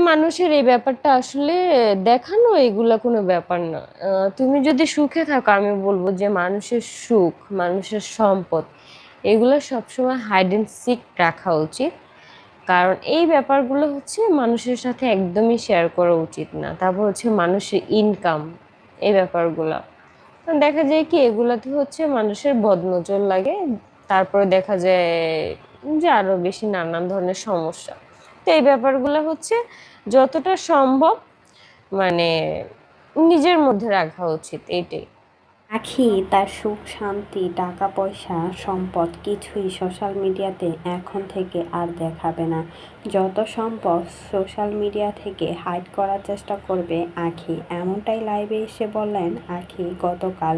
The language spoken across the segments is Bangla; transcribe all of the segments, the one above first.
মানুষের এই ব্যাপারটা আসলে দেখানো এগুলা কোনো ব্যাপার না। তুমি যদি সুখে থাকো আমি বলব যে মানুষের সুখ, মানুষের সম্পদ এগুলো সবসময় হাইড অ্যান্ড সিক রাখা উচিত। কারণ এই ব্যাপারগুলো হচ্ছে মানুষের সাথে একদমই শেয়ার করা উচিত না। তারপর হচ্ছে মানুষের ইনকাম এই ব্যাপারগুলা। দেখা যায় কি এগুলাতে হচ্ছে মানুষের বদনজর লাগে। তারপরে দেখা যায় যে আরো বেশি নানান ধরনের সমস্যা। তো এই ব্যাপারগুলো হচ্ছে যতটা সম্ভব মানে নিজের মধ্যে রাখা উচিত এইটাই। আখি তার সুখ শান্তি টাকা পয়সা সম্পদ কিছুই সোশ্যাল মিডিয়াতে এখন থেকে আর দেখাবে না। যত সম্ভব সোশ্যাল মিডিয়া থেকে হাইড করার চেষ্টা করবে আখি, এমনটাই লাইভে এসে বললেন আখি গতকাল।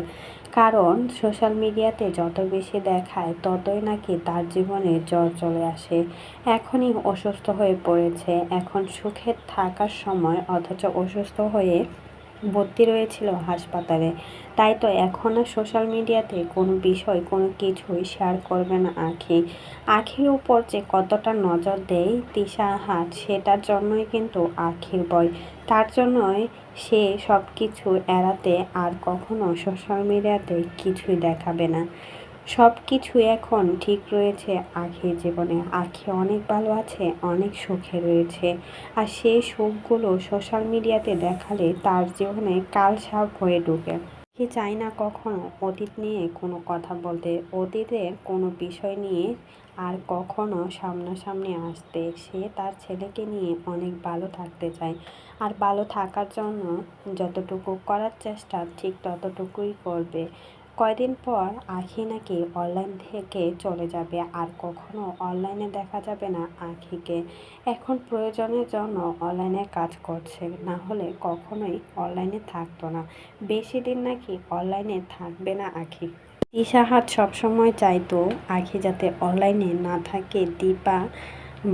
কারণ সোশ্যাল মিডিয়াতে যত বেশি দেখায় ততই নাকি তার জীবনে জ্বর চলে আসে। এখনই অসুস্থ হয়ে পড়েছে, এখন সুখে থাকার সময় অথচ অসুস্থ হয়ে ভর্তি রয়েছিল হাসপাতালে। তাই তো এখন আর সোশ্যাল মিডিয়াতে কোনো বিষয় কোনো কিছুই শেয়ার করবে না আখি। আখির উপর যে কতটা নজর দেয় তিশা হাত, সেটার জন্যই কিন্তু আখির ভয়। তার জন্যই সে সব কিছু এড়াতে আর কখনো সোশ্যাল মিডিয়াতে কিছুই দেখাবে না। সব কিছু এখন ঠিক রয়েছে আখির জীবনে। আখি অনেক ভালো আছে, অনেক সুখে রয়েছে। আর সেই সুখগুলো সোশ্যাল মিডিয়াতে দেখালে তার জীবনে কালসাপ হয়ে ঢুকে। সে চায় না কখনো অতীত নিয়ে কোনো কথা বলতে, অতীতের কোনো বিষয় নিয়ে আর কখনো সামনাসামনি আসতে। সে তার ছেলেকে নিয়ে অনেক ভালো থাকতে চায়। আর ভালো থাকার জন্য যতটুকু করার চেষ্টা ঠিক ততটুকুই করবে। কয়দিন পর আখি নাকি অনলাইন থেকে চলে যাবে, আর কখনো অনলাইনে দেখা যাবে না আখিকে। এখন প্রয়োজনের জন্য অনলাইনে কাজ করছে, না হলে কখনোই অনলাইনে থাকতো না। বেশি দিন নাকি অনলাইনে থাকবে না আখি। তিশাহাত সবসময় চাইতো আখি যাতে অনলাইনে না থাকে দীপা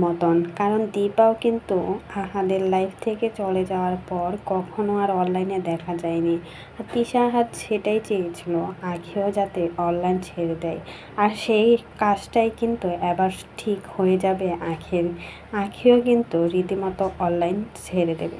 মতন, কারণ দীপাও কিন্তু আহাদের লাইফ থেকে চলে যাওয়ার পর কখনো আর অনলাইনে দেখা যায়নি। আর তিশাহাত সেটাই চেয়েছিল আখিও যাতে অনলাইন ছেড়ে দেয়। আর সেই কাজটাই কিন্তু এবার ঠিক হয়ে যাবে আখির। আখিও কিন্তু রীতিমতো অনলাইন ছেড়ে দেবে।